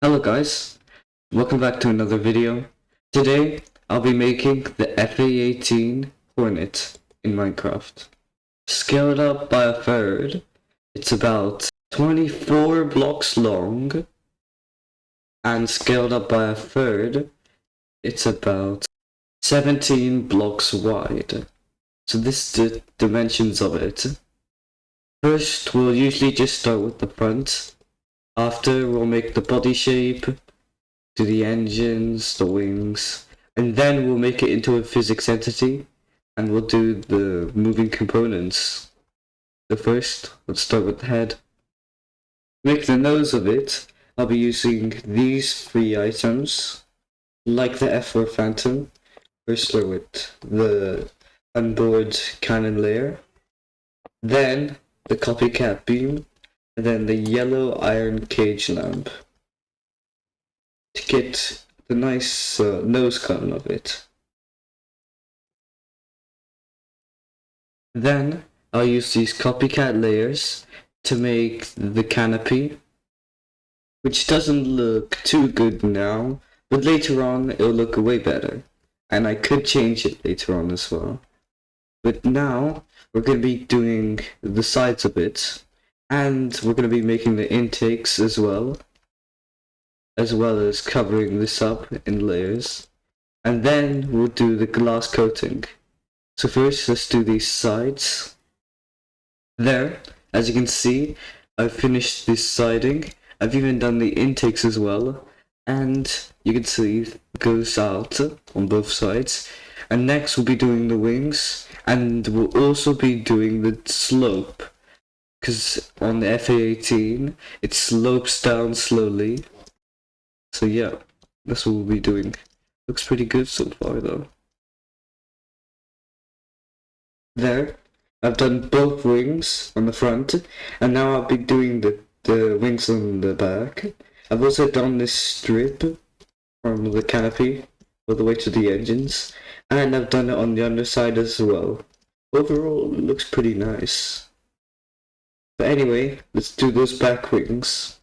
Hello guys, welcome back to another video. Today I'll be making the F-18 Hornet in Minecraft. Scaled up by a third, it's about 24 blocks long, and scaled up by a third, it's about 17 blocks wide. So this is the dimensions of it. First, we'll usually just start with the front. After, we'll make the body shape, do the engines, the wings, and then we'll make it into a physics entity, and we'll do the moving components. So first, let's start with the head. To make the nose of it, I'll be using these three items, like the F-4 Phantom. First start with the onboard cannon layer, then the copycat beam, and then the yellow iron cage lamp to get the nice nose cone of it. Then I'll use these copycat layers to make the canopy, which doesn't look too good now, but later on it'll look way better, and I could change it later on as well. But now we're going to be doing the sides of it, and we're going to be making the intakes as well as covering this up in layers. And then we'll do the glass coating. So first, let's do these sides. There, as you can see, I've finished this siding. I've even done the intakes as well. And you can see it goes out on both sides. And next we'll be doing the wings, and we'll also be doing the slope. Because on the F-18, it slopes down slowly. So yeah, that's what we'll be doing. Looks pretty good so far though. There, I've done both wings on the front, and now I'll be doing the wings on the back. I've also done this strip from the canopy all the way to the engines, and I've done it on the underside as well. Overall, it looks pretty nice. But anyway, let's do those back wings.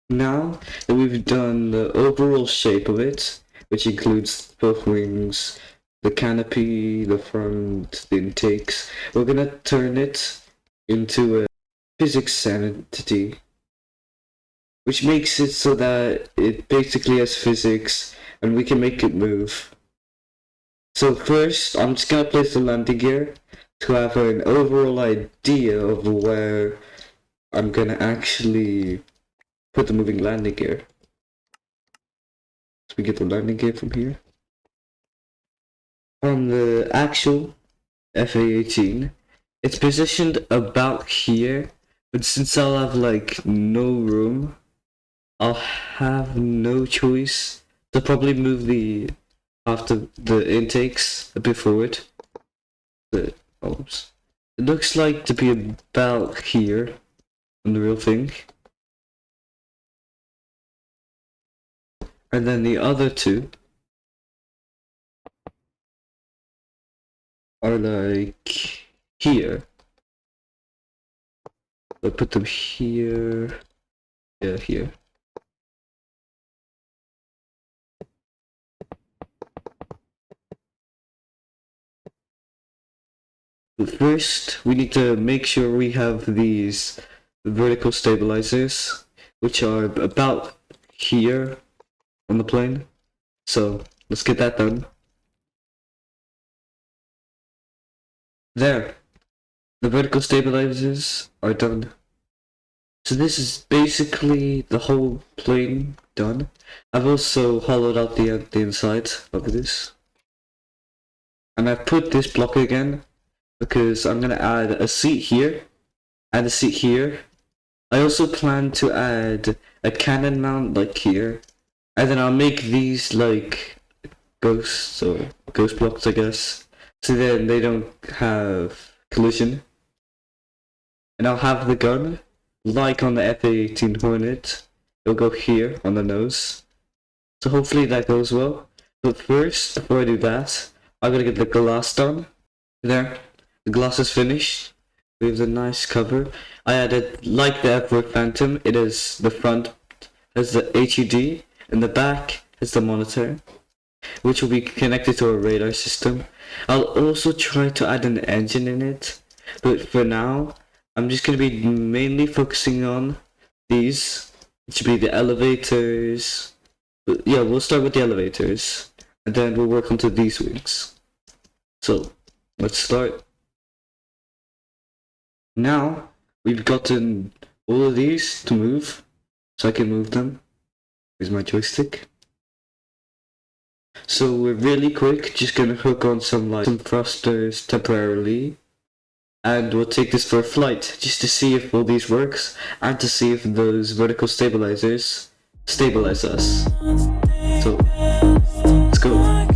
Now that we've done the overall shape of it, which includes both wings, the canopy, the front, the intakes, we're gonna turn it into a physics entity, which makes it so that it basically has physics and we can make it move. So first, I'm just gonna place the landing gear to have an overall idea of where I'm gonna actually put the moving landing gear. So we get the landing gear from here. On the actual F-18, it's positioned about here, but since I'll have like no room, I'll have no choice to probably move the intakes a bit forward. But oops. It looks like to be about here on the real thing. And then the other two are like here. I'll put them here. Yeah, here. But first, we need to make sure we have these vertical stabilizers, which are about here on the plane. So let's get that done. There, the vertical stabilizers are done. So this is basically the whole plane done. I've also hollowed out the inside of this, and I've put this block again because I'm gonna add a seat here and a seat here. I also plan to add a cannon mount like here, and then I'll make these like ghosts or ghost blocks, I guess, so then they don't have collision. And I'll have the gun, like on the F-18 Hornet, it'll go here on the nose. So hopefully that goes well. But first, before I do that, I'm gonna get the glass done. There, the glass is finished. We have the nice cover. I added, like the F-4 Phantom, it is the front has the HUD, and the back has the monitor, which will be connected to a radar system. I'll also try to add an engine in it, but for now, I'm just going to be mainly focusing on these, which should be the elevators. But yeah, we'll start with the elevators, and then we'll work onto these wings. So, let's start. Now, we've gotten all of these to move, so I can move them. Here's my joystick. So we're really quick, just gonna hook on some thrusters temporarily, and we'll take this for a flight, just to see if all these works, and to see if those vertical stabilizers stabilize us. So, let's go.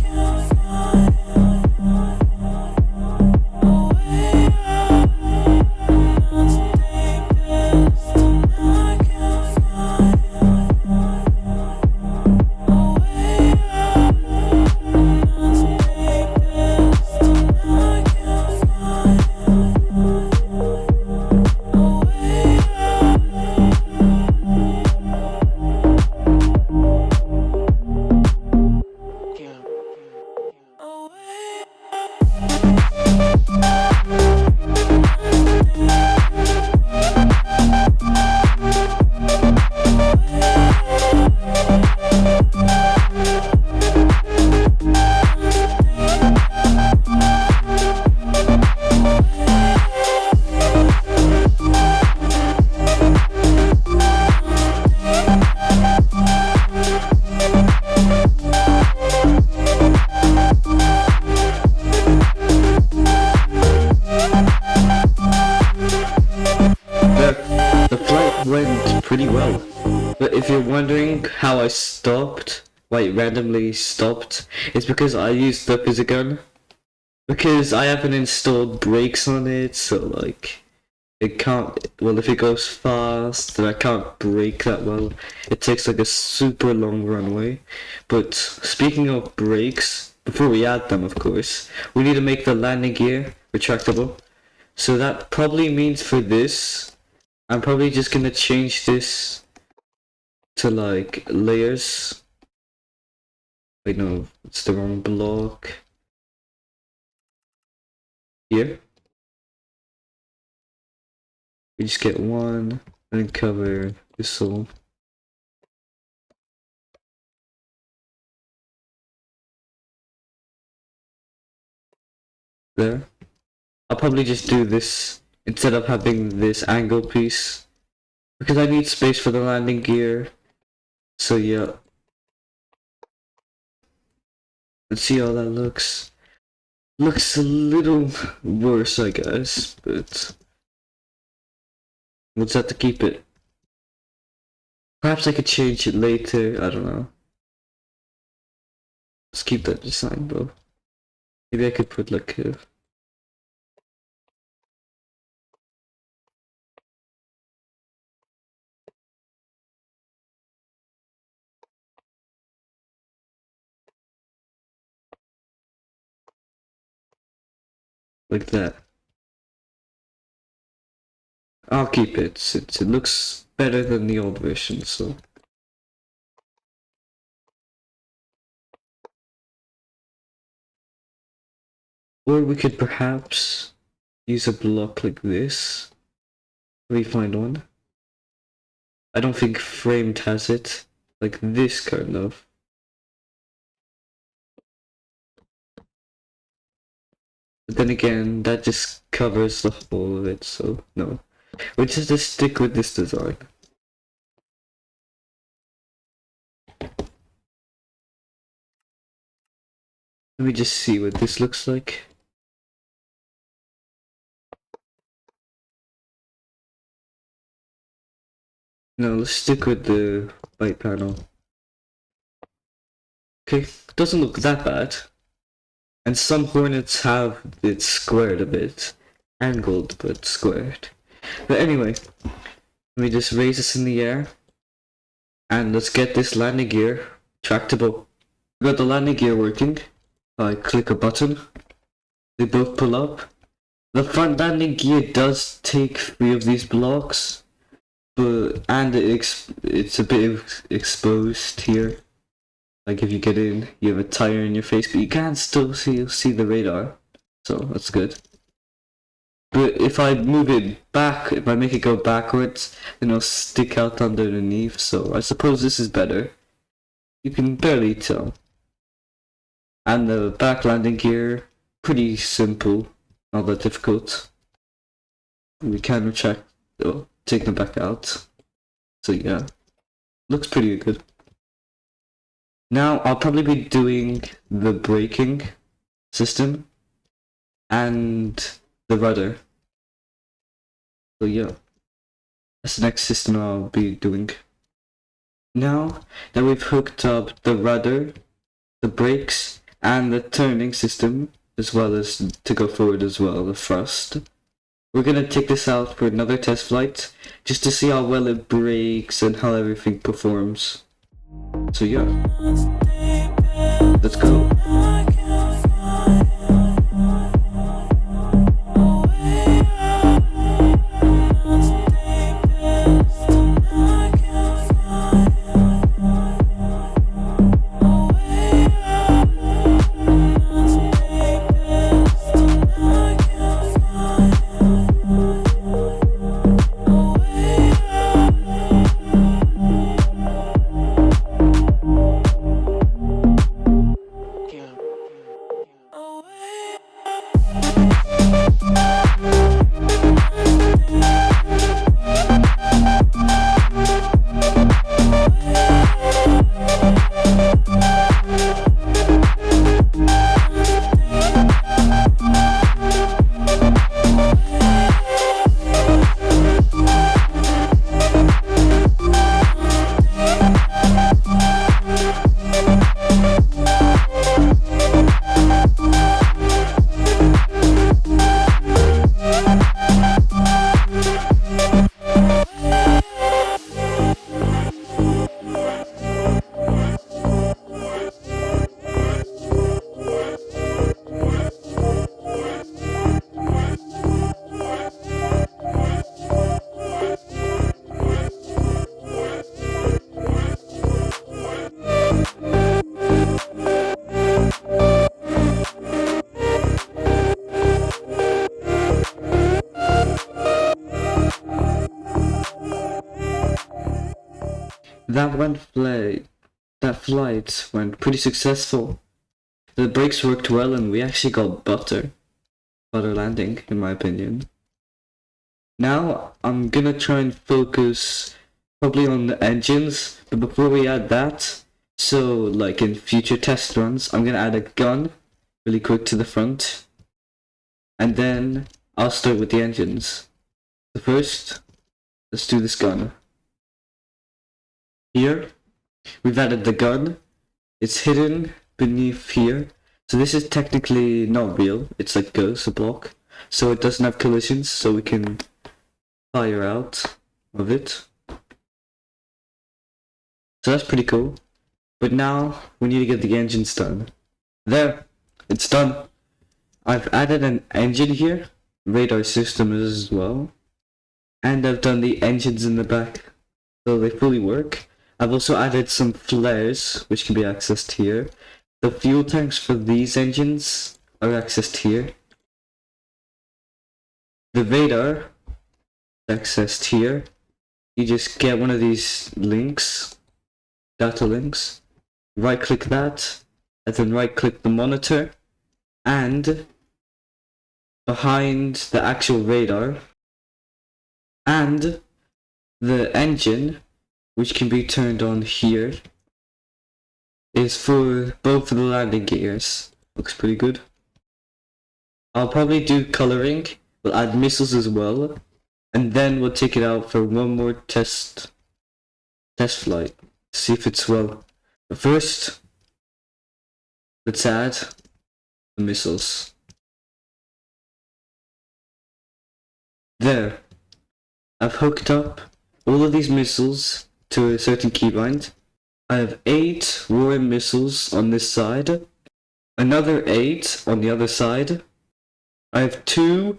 Went pretty well, but if you're wondering how I stopped, why it randomly stopped, it's because I used the physic gun, because I haven't installed brakes on it, so like it can't, well, if it goes fast then I can't brake that well. It takes like a super long runway. But speaking of brakes, before we add them, of course, we need to make the landing gear retractable. So that probably means for this, I'm probably just gonna change this to like layers. Wait, no, it's the wrong block. Here. We just get one and cover this all. There. I'll probably just do this instead of having this angle piece, because I need space for the landing gear. So yeah, let's see how that looks. Looks a little worse, I guess, but we'll just have to keep it. Perhaps I could change it later, I don't know. Let's keep that design though. Maybe I could put like a like that. I'll keep it since it looks better than the old version, so. Or we could perhaps use a block like this. Let me find one. I don't think Framed has it. Like this kind of. But then again, that just covers the whole of it, so no. We'll just stick with this design. Let me just see what this looks like. No, let's stick with the white panel. Okay, doesn't look that bad. And some Hornets have it squared a bit. Angled, but squared. But anyway, let me just raise this in the air. And let's get this landing gear tractable. We got the landing gear working. I click a button. They both pull up. The front landing gear does take 3 of these blocks, and it's a bit exposed here. Like if you get in, you have a tire in your face, but you can still see the radar, so that's good. But if I move it back, if I make it go backwards, then it'll stick out underneath, so I suppose this is better. You can barely tell. And the back landing gear, pretty simple, not that difficult. We can retract, take them back out. So yeah, looks pretty good. Now I'll probably be doing the braking system and the rudder. So yeah, that's the next system I'll be doing. Now that we've hooked up the rudder, the brakes, and the turning system, as well as to go forward as well, the thrust, we're gonna take this out for another test flight, just to see how well it brakes and how everything performs. So yeah, let's go. That flight went pretty successful. The brakes worked well and we actually got butter landing, in my opinion. Now I'm gonna try and focus probably on the engines, but before we add that, so like in future test runs, I'm gonna add a gun really quick to the front, and then I'll start with the engines. So first, let's do this gun. Here, we've added the gun. It's hidden beneath here. So this is technically not real. It's like ghost, a block. So it doesn't have collisions, so we can fire out of it. So that's pretty cool. But now, we need to get the engines done. There! It's done! I've added an engine here. Radar system as well. And I've done the engines in the back, so they fully work. I've also added some flares, which can be accessed here. The fuel tanks for these engines are accessed here. The radar is accessed here. You just get one of these links, data links, right click that, and then right click the monitor, and behind the actual radar, and the engine, which can be turned on here, is for both of the landing gears. Looks pretty good. I'll probably do coloring, we'll add missiles as well, and then we'll take it out for one more test flight, see if it's well. But first, let's add the missiles. There, I've hooked up all of these missiles to a certain keybind. I have 8 roaring missiles on this side, another 8 on the other side. I have 2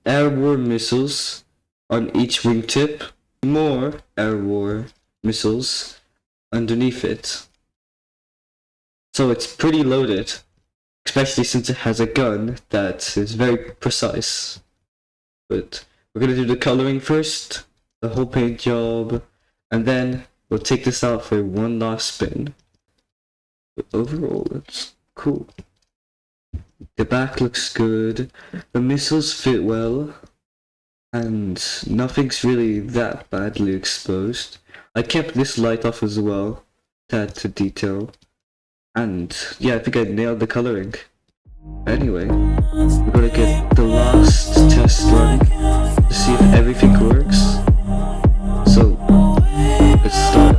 airborne missiles on each wingtip, more air war missiles underneath it. So it's pretty loaded, especially since it has a gun that is very precise. But we're gonna do the coloring first, the whole paint job, and then we'll take this out for one last spin. But overall, it's cool. The back looks good, the missiles fit well, and nothing's really that badly exposed. I kept this light off as well, to add to detail. And yeah, I think I nailed the coloring. Anyway, we're gonna get the last test run to see if everything works. So, let's start.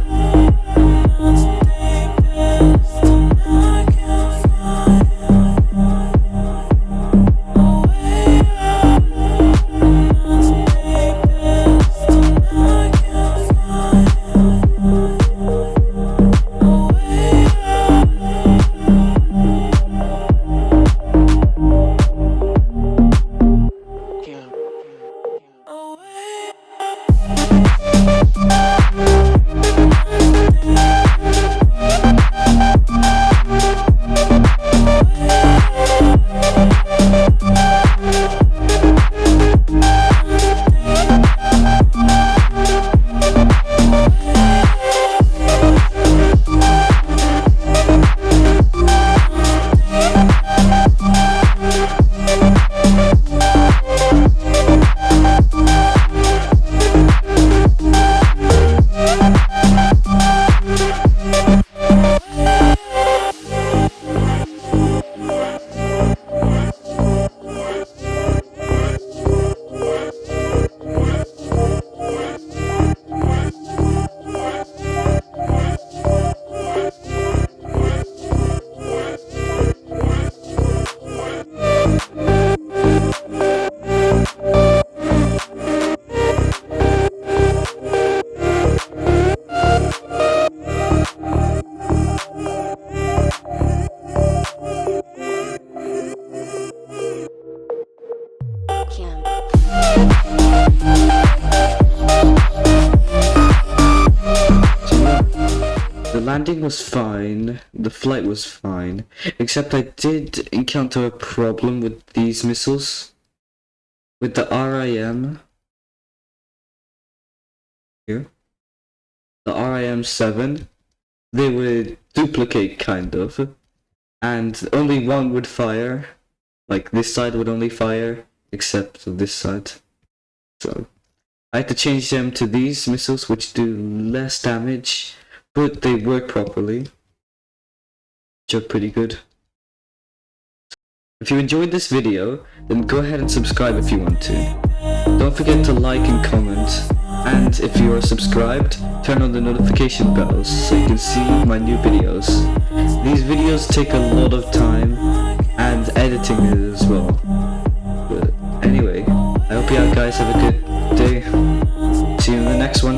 The landing was fine, the flight was fine, except I did encounter a problem with these missiles. With the RIM here, the RIM-7, they would duplicate kind of, and only one would fire. Like this side would only fire, except this side. So I had to change them to these missiles, which do less damage, but they work properly, which are pretty good. If you enjoyed this video, then go ahead and subscribe if you want to. Don't forget to like and comment, and if you are subscribed, turn on the notification bells so you can see my new videos. These videos take a lot of time, and editing it as well. But anyway, I hope you guys have a good day. See you in the next one.